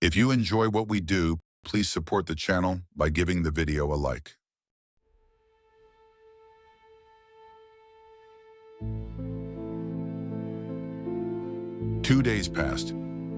If you enjoy what we do, please support the channel by giving the video a like. 2 days passed.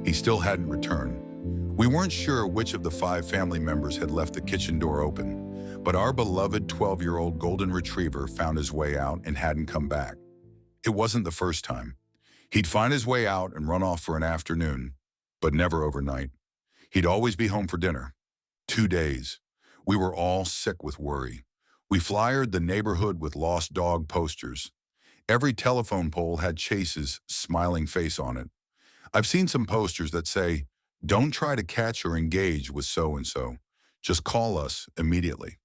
He still hadn't returned. We weren't sure which of the 5 family members had left the kitchen door open, but our beloved 12-year-old golden retriever found his way out and hadn't come back. It wasn't the first time. He'd find his way out and run off for an afternoon, but never overnight. He'd always be home for dinner. 2 days. We were all sick with worry. We flyered the neighborhood with lost dog posters. Every telephone pole had Chase's smiling face on it. I've seen some posters that say, "Don't try to catch or engage with so-and-so. Just call us immediately."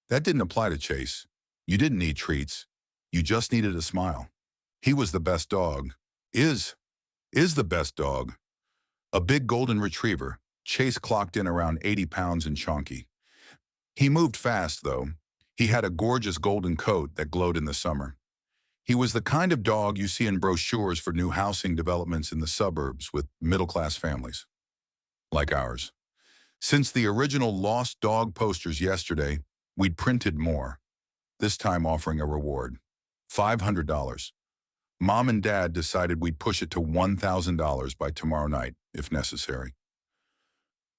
That didn't apply to Chase. You didn't need treats. You just needed a smile. He was the best dog. Is the best dog. A big golden retriever, Chase clocked in around 80 pounds and chunky. He moved fast, though. He had a gorgeous golden coat that glowed in the summer. He was the kind of dog you see in brochures for new housing developments in the suburbs with middle-class families, like ours. Since the original lost dog posters yesterday, we'd printed more, this time offering a reward, $500. Mom and Dad decided we'd push it to $1,000 by tomorrow night, if necessary.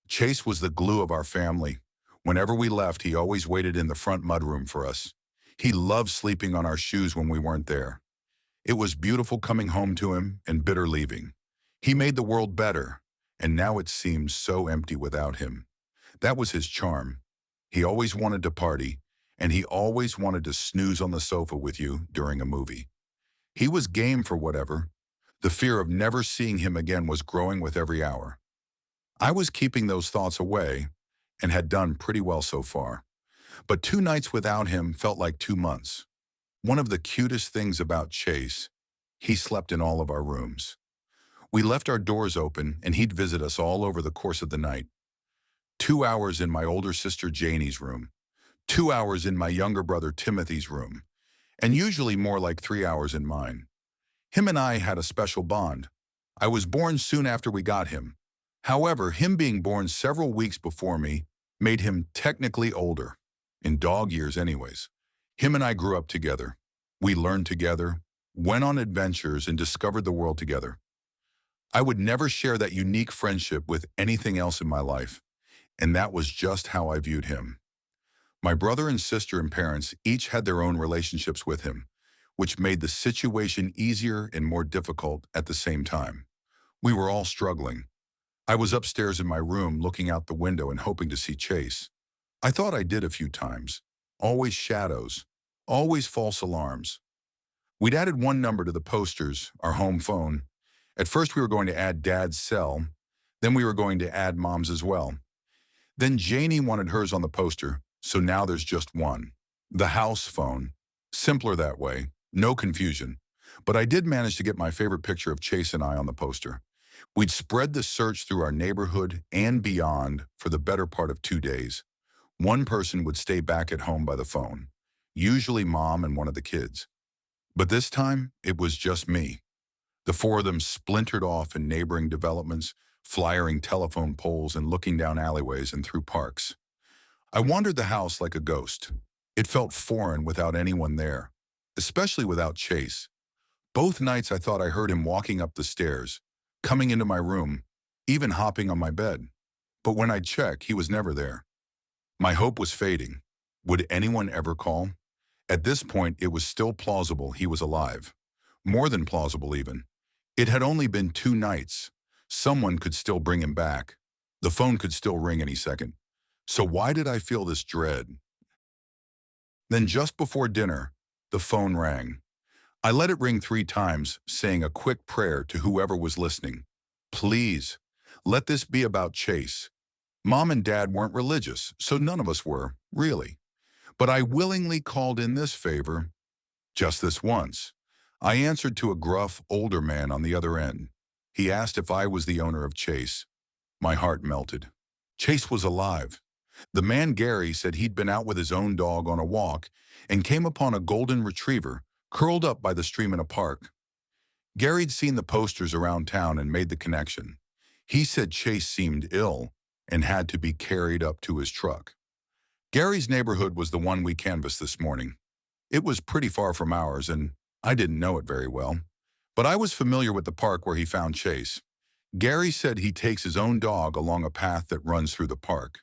Chase was the glue of our family. Whenever we left, he always waited in the front mudroom for us. He loved sleeping on our shoes when we weren't there. It was beautiful coming home to him and bitter leaving. He made the world better, and now it seems so empty without him. That was his charm. He always wanted to party, and he always wanted to snooze on the sofa with you during a movie. He was game for whatever. The fear of never seeing him again was growing with every hour. I was keeping those thoughts away and had done pretty well so far. But 2 nights without him felt like 2 months. One of the cutest things about Chase, he slept in all of our rooms. We left our doors open and he'd visit us all over the course of the night. 2 hours in my older sister Janie's room, 2 hours in my younger brother Timothy's room, and usually more like 3 hours in mine. Him and I had a special bond. I was born soon after we got him. However, him being born several weeks before me made him technically older. In dog years anyways. Him and I grew up together. We learned together, went on adventures, and discovered the world together. I would never share that unique friendship with anything else in my life, and that was just how I viewed him. My brother and sister and parents each had their own relationships with him, which made the situation easier and more difficult at the same time. We were all struggling. I was upstairs in my room looking out the window and hoping to see Chase. I thought I did a few times. Always shadows. Always false alarms. We'd added one number to the posters, our home phone. At first we were going to add Dad's cell. Then we were going to add Mom's as well. Then Janie wanted hers on the poster, so now there's just one. The house phone. Simpler that way. No confusion. But I did manage to get my favorite picture of Chase and I on the poster. We'd spread the search through our neighborhood and beyond for the better part of 2 days. One person would stay back at home by the phone, usually Mom and one of the kids. But this time, it was just me. The 4 of them splintered off in neighboring developments, flyering telephone poles and looking down alleyways and through parks. I wandered the house like a ghost. It felt foreign without anyone there, especially without Chase. Both nights I thought I heard him walking up the stairs, coming into my room, even hopping on my bed. But when I'd check, he was never there. My hope was fading. Would anyone ever call? At this point, it was still plausible he was alive. More than plausible, even. It had only been 2 nights. Someone could still bring him back. The phone could still ring any second. So why did I feel this dread? Then just before dinner, the phone rang. I let it ring 3 times, saying a quick prayer to whoever was listening. Please, let this be about Chase. Mom and Dad weren't religious, so none of us were, really. But I willingly called in this favor, just this once. I answered to a gruff, older man on the other end. He asked if I was the owner of Chase. My heart melted. Chase was alive. The man, Gary, said he'd been out with his own dog on a walk and came upon a golden retriever curled up by the stream in a park. Gary'd seen the posters around town and made the connection. He said Chase seemed ill and had to be carried up to his truck. Gary's neighborhood was the one we canvassed this morning. It was pretty far from ours, and I didn't know it very well. But I was familiar with the park where he found Chase. Gary said he takes his own dog along a path that runs through the park.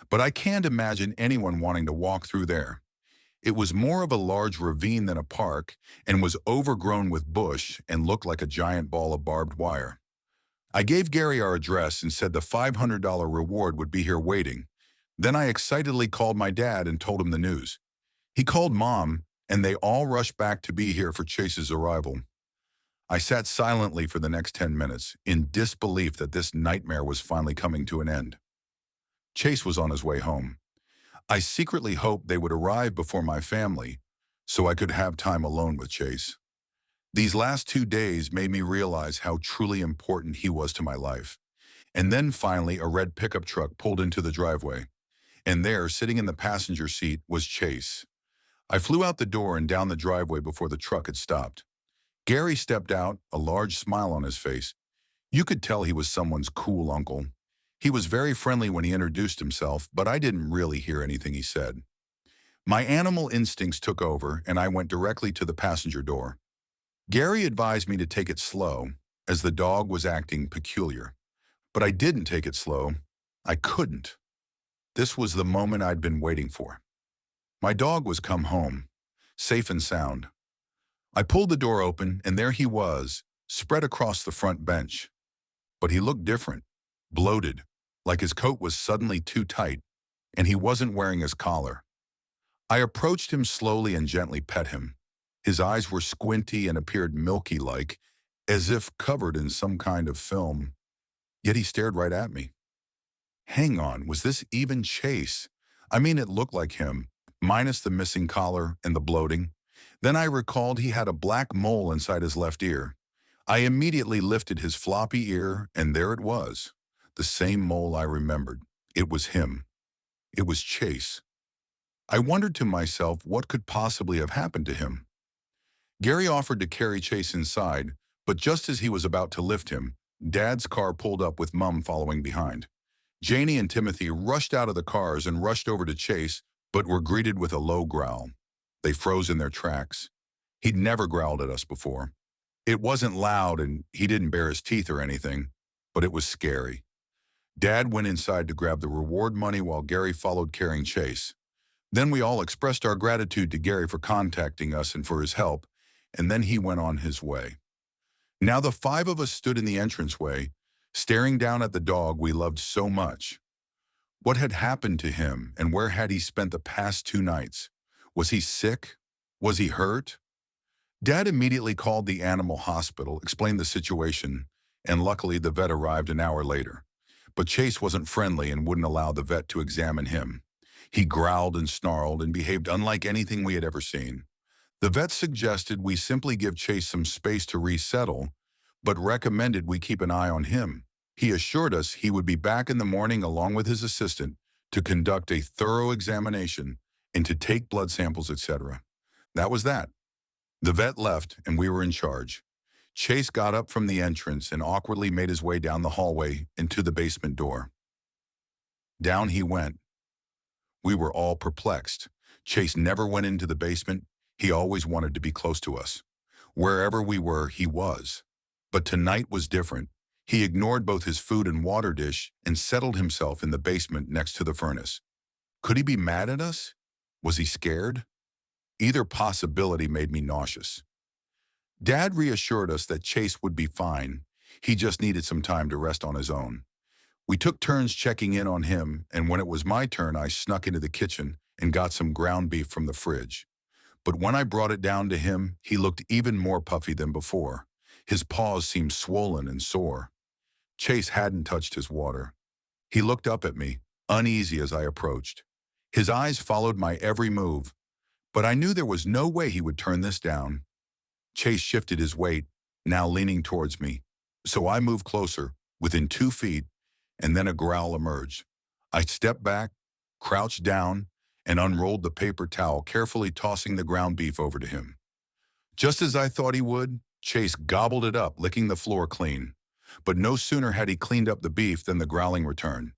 But I can't imagine anyone wanting to walk through there. It was more of a large ravine than a park and was overgrown with bush and looked like a giant ball of barbed wire. I gave Gary our address and said the $500 reward would be here waiting. Then I excitedly called my dad and told him the news. He called Mom, and they all rushed back to be here for Chase's arrival. I sat silently for the next 10 minutes, in disbelief that this nightmare was finally coming to an end. Chase was on his way home. I secretly hoped they would arrive before my family, so I could have time alone with Chase. These last 2 days made me realize how truly important he was to my life. And then finally, a red pickup truck pulled into the driveway. And there, sitting in the passenger seat, was Chase. I flew out the door and down the driveway before the truck had stopped. Gary stepped out, a large smile on his face. You could tell he was someone's cool uncle. He was very friendly when he introduced himself, but I didn't really hear anything he said. My animal instincts took over, and I went directly to the passenger door. Gary advised me to take it slow, as the dog was acting peculiar. But I didn't take it slow. I couldn't. This was the moment I'd been waiting for. My dog was come home, safe and sound. I pulled the door open, and there he was, spread across the front bench. But he looked different, bloated, like his coat was suddenly too tight, and he wasn't wearing his collar. I approached him slowly and gently pet him. His eyes were squinty and appeared milky-like, as if covered in some kind of film. Yet he stared right at me. Hang on, was this even Chase? I mean, it looked like him, minus the missing collar and the bloating. Then I recalled he had a black mole inside his left ear. I immediately lifted his floppy ear, and there it was, the same mole I remembered. It was him. It was Chase. I wondered to myself what could possibly have happened to him. Gary offered to carry Chase inside, but just as he was about to lift him, Dad's car pulled up with Mum following behind. Janie and Timothy rushed out of the cars and rushed over to Chase, but were greeted with a low growl. They froze in their tracks. He'd never growled at us before. It wasn't loud and he didn't bare his teeth or anything, but it was scary. Dad went inside to grab the reward money while Gary followed carrying Chase. Then we all expressed our gratitude to Gary for contacting us and for his help, and then he went on his way. Now the 5 of us stood in the entranceway, staring down at the dog we loved so much. What had happened to him, and where had he spent the past 2 nights? Was he sick? Was he hurt? Dad immediately called the animal hospital, explained the situation, and luckily the vet arrived an hour later. But Chase wasn't friendly and wouldn't allow the vet to examine him. He growled and snarled and behaved unlike anything we had ever seen. The vet suggested we simply give Chase some space to resettle, but recommended we keep an eye on him. He assured us he would be back in the morning along with his assistant to conduct a thorough examination and to take blood samples, etc. That was that. The vet left and we were in charge. Chase got up from the entrance and awkwardly made his way down the hallway and to the basement door. Down he went. We were all perplexed. Chase never went into the basement. He always wanted to be close to us. Wherever we were, he was. But tonight was different. He ignored both his food and water dish and settled himself in the basement next to the furnace. Could he be mad at us? Was he scared? Either possibility made me nauseous. Dad reassured us that Chase would be fine. He just needed some time to rest on his own. We took turns checking in on him, and when it was my turn, I snuck into the kitchen and got some ground beef from the fridge. But when I brought it down to him, he looked even more puffy than before. His paws seemed swollen and sore. Chase hadn't touched his water. He looked up at me, uneasy as I approached. His eyes followed my every move, but I knew there was no way he would turn this down. Chase shifted his weight, now leaning towards me, so I moved closer, within 2 feet, and then a growl emerged. I stepped back, crouched down, and unrolled the paper towel, carefully tossing the ground beef over to him. Just as I thought he would, Chase gobbled it up, licking the floor clean. But no sooner had he cleaned up the beef than the growling returned.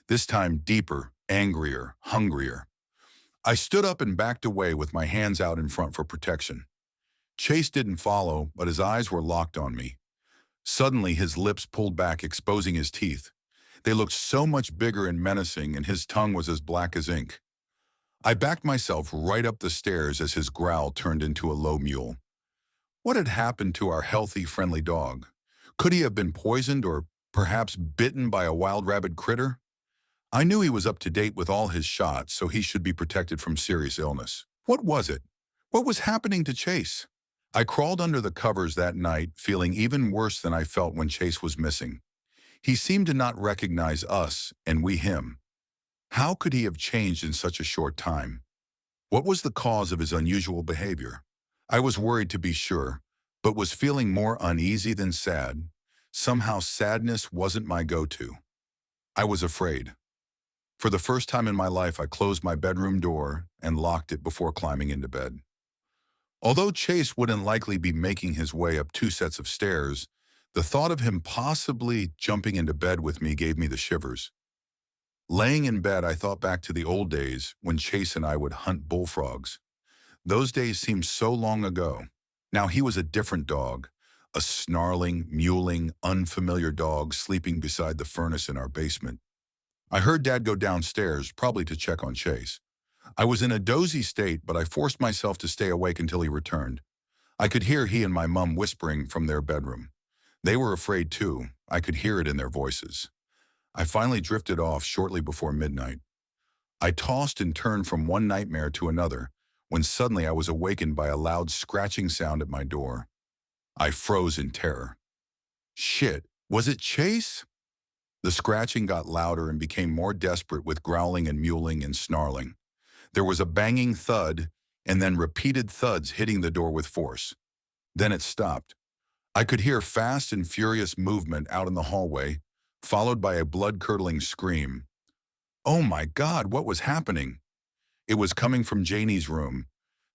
This time deeper, angrier, hungrier. I stood up and backed away with my hands out in front for protection. Chase didn't follow, but his eyes were locked on me. Suddenly, his lips pulled back, exposing his teeth. They looked so much bigger and menacing, and his tongue was as black as ink. I backed myself right up the stairs as his growl turned into a low mewl. What had happened to our healthy, friendly dog? Could he have been poisoned or perhaps bitten by a wild rabid critter? I knew he was up to date with all his shots, so he should be protected from serious illness. What was it? What was happening to Chase? I crawled under the covers that night, feeling even worse than I felt when Chase was missing. He seemed to not recognize us, and we him. How could he have changed in such a short time? What was the cause of his unusual behavior? I was worried to be sure, but was feeling more uneasy than sad. Somehow sadness wasn't my go-to. I was afraid. For the first time in my life, I closed my bedroom door and locked it before climbing into bed. Although Chase wouldn't likely be making his way up 2 sets of stairs, the thought of him possibly jumping into bed with me gave me the shivers. Laying in bed, I thought back to the old days when Chase and I would hunt bullfrogs. Those days seemed so long ago. Now he was a different dog, a snarling, mewling, unfamiliar dog sleeping beside the furnace in our basement. I heard Dad go downstairs, probably to check on Chase. I was in a dozy state, but I forced myself to stay awake until he returned. I could hear he and my mum whispering from their bedroom. They were afraid too. I could hear it in their voices. I finally drifted off shortly before midnight. I tossed and turned from one nightmare to another, when suddenly I was awakened by a loud scratching sound at my door. I froze in terror. Shit, was it Chase? The scratching got louder and became more desperate with growling and mewling and snarling. There was a banging thud, and then repeated thuds hitting the door with force. Then it stopped. I could hear fast and furious movement out in the hallway, followed by a blood-curdling scream. Oh my God, what was happening? It was coming from Janie's room.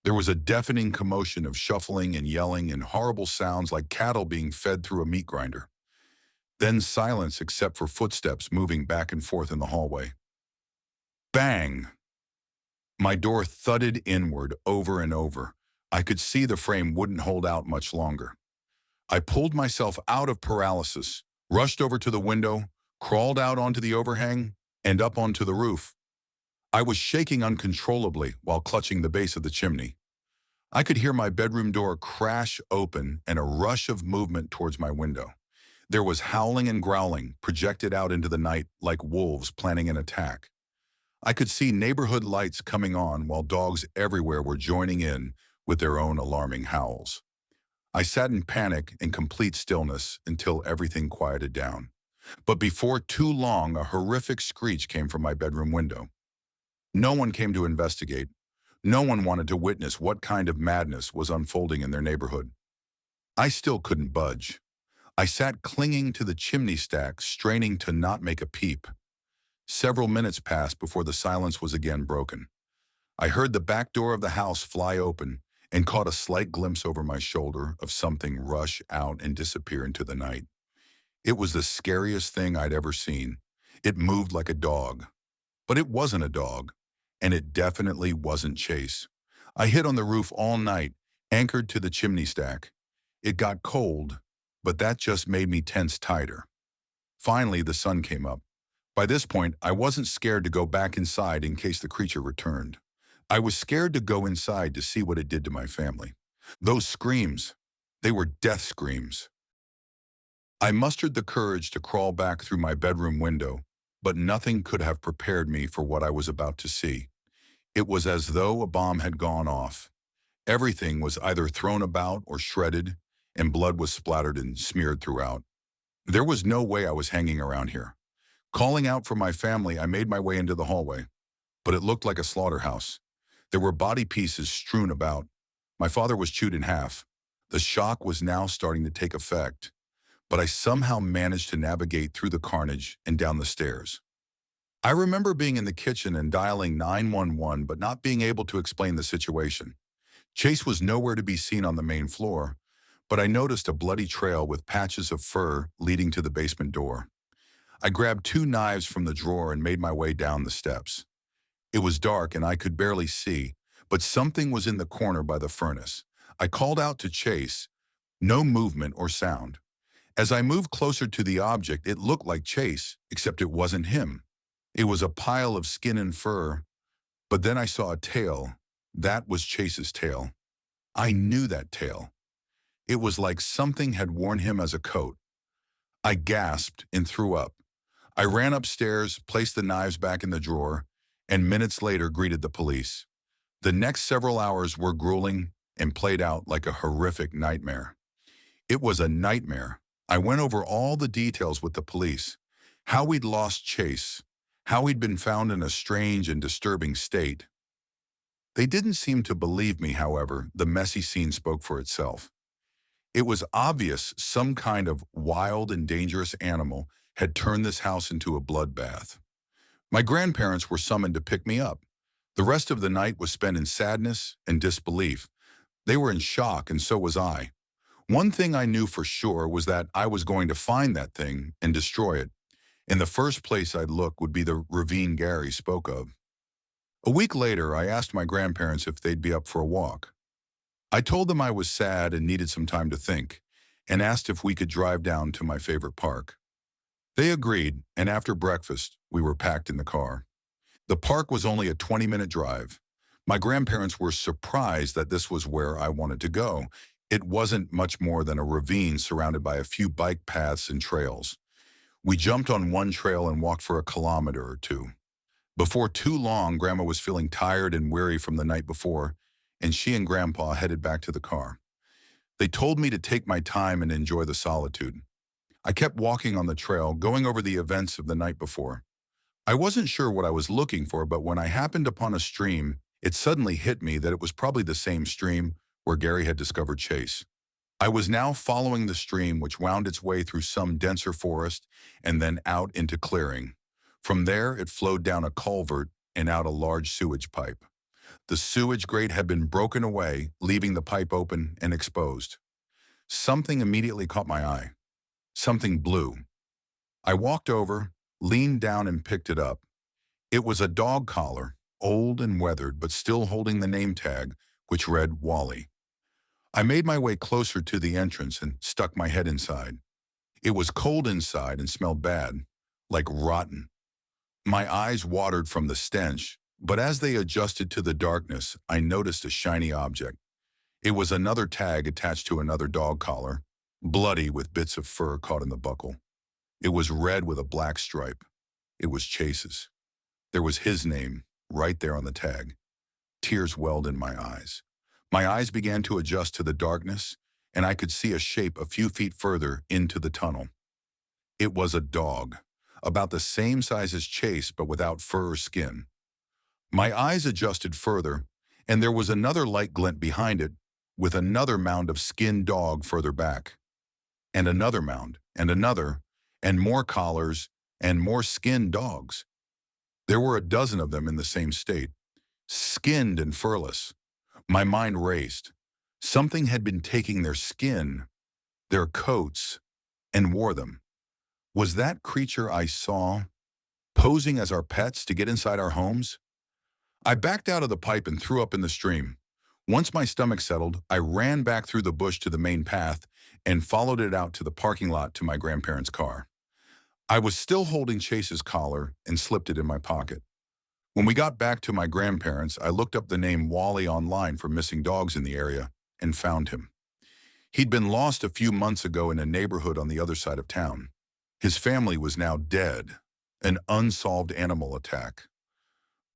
There was a deafening commotion of shuffling and yelling and horrible sounds like cattle being fed through a meat grinder. Then silence except for footsteps moving back and forth in the hallway. Bang! My door thudded inward over and over. I could see the frame wouldn't hold out much longer. I pulled myself out of paralysis, rushed over to the window, crawled out onto the overhang, and up onto the roof. I was shaking uncontrollably while clutching the base of the chimney. I could hear my bedroom door crash open and a rush of movement towards my window. There was howling and growling projected out into the night like wolves planning an attack. I could see neighborhood lights coming on while dogs everywhere were joining in with their own alarming howls. I sat in panic and complete stillness until everything quieted down. But before too long, a horrific screech came from my bedroom window. No one came to investigate. No one wanted to witness what kind of madness was unfolding in their neighborhood. I still couldn't budge. I sat clinging to the chimney stack, straining to not make a peep. Several minutes passed before the silence was again broken. I heard the back door of the house fly open and caught a slight glimpse over my shoulder of something rush out and disappear into the night. It was the scariest thing I'd ever seen. It moved like a dog. But it wasn't a dog, and it definitely wasn't Chase. I hid on the roof all night, anchored to the chimney stack. It got cold, but that just made me tense tighter. Finally, the sun came up. By this point, I wasn't scared to go back inside in case the creature returned. I was scared to go inside to see what it did to my family. Those screams, they were death screams. I mustered the courage to crawl back through my bedroom window, but nothing could have prepared me for what I was about to see. It was as though a bomb had gone off. Everything was either thrown about or shredded, and blood was splattered and smeared throughout. There was no way I was hanging around here. Calling out for my family, I made my way into the hallway, but it looked like a slaughterhouse. There were body pieces strewn about. My father was chewed in half. The shock was now starting to take effect, but I somehow managed to navigate through the carnage and down the stairs. I remember being in the kitchen and dialing 911, but not being able to explain the situation. Chase was nowhere to be seen on the main floor, but I noticed a bloody trail with patches of fur leading to the basement door. I grabbed 2 knives from the drawer and made my way down the steps. It was dark and I could barely see, but something was in the corner by the furnace. I called out to Chase. No movement or sound. As I moved closer to the object, it looked like Chase, except it wasn't him. It was a pile of skin and fur, but then I saw a tail. That was Chase's tail. I knew that tail. It was like something had worn him as a coat. I gasped and threw up. I ran upstairs, placed the knives back in the drawer, and minutes later greeted the police. The next several hours were grueling and played out like a horrific nightmare. It was a nightmare. I went over all the details with the police. How we'd lost Chase, how he'd been found in a strange and disturbing state. They didn't seem to believe me, however. The messy scene spoke for itself. It was obvious some kind of wild and dangerous animal had turned this house into a bloodbath. My grandparents were summoned to pick me up. The rest of the night was spent in sadness and disbelief. They were in shock, and so was I. One thing I knew for sure was that I was going to find that thing and destroy it. And the first place I'd look would be the ravine Gary spoke of. A week later, I asked my grandparents if they'd be up for a walk. I told them I was sad and needed some time to think, and asked if we could drive down to my favorite park. They agreed, and after breakfast, we were packed in the car. The park was only a 20-minute drive. My grandparents were surprised that this was where I wanted to go. It wasn't much more than a ravine surrounded by a few bike paths and trails. We jumped on one trail and walked for a kilometer or two. Before too long, Grandma was feeling tired and weary from the night before, and she and Grandpa headed back to the car. They told me to take my time and enjoy the solitude. I kept walking on the trail, going over the events of the night before. I wasn't sure what I was looking for, but when I happened upon a stream, it suddenly hit me that it was probably the same stream where Gary had discovered Chase. I was now following the stream, which wound its way through some denser forest and then out into clearing. From there, it flowed down a culvert and out a large sewage pipe. The sewage grate had been broken away, leaving the pipe open and exposed. Something immediately caught my eye. Something blue. I walked over, leaned down and picked it up. It was a dog collar, old and weathered, but still holding the name tag, which read Wally. I made my way closer to the entrance and stuck my head inside. It was cold inside and smelled bad, like rotten. My eyes watered from the stench, but as they adjusted to the darkness, I noticed a shiny object. It was another tag attached to another dog collar, bloody with bits of fur caught in the buckle. It was red with a black stripe. It was Chase's. There was his name right there on the tag. Tears welled in my eyes. My eyes began to adjust to the darkness, and I could see a shape a few feet further into the tunnel. It was a dog, about the same size as Chase, but without fur or skin. My eyes adjusted further, and there was another light glint behind it, with another mound of skinned dog further back. And another mound, and another, and more collars, and more skinned dogs. There were a dozen of them in the same state, skinned and furless. My mind raced. Something had been taking their skin, their coats, and wore them. Was that creature I saw posing as our pets to get inside our homes? I backed out of the pipe and threw up in the stream. Once my stomach settled, I ran back through the bush to the main path and followed it out to the parking lot to my grandparents' car. I was still holding Chase's collar and slipped it in my pocket. When we got back to my grandparents, I looked up the name Wally online for missing dogs in the area and found him. He'd been lost a few months ago in a neighborhood on the other side of town. His family was now dead, an unsolved animal attack.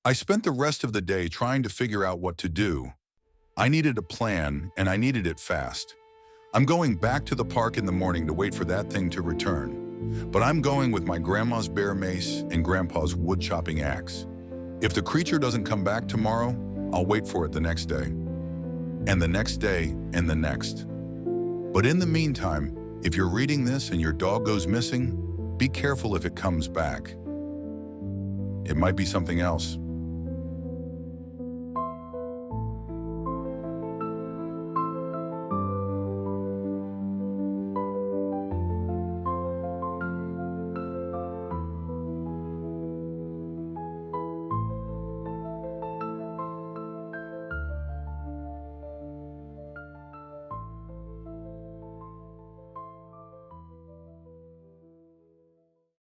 I spent the rest of the day trying to figure out what to do. I needed a plan, and I needed it fast. I'm going back to the park in the morning to wait for that thing to return, but I'm going with my grandma's bear mace and grandpa's wood chopping axe. If the creature doesn't come back tomorrow, I'll wait for it the next day, and the next day, and the next. But in the meantime, if you're reading this and your dog goes missing, be careful if it comes back. It might be something else.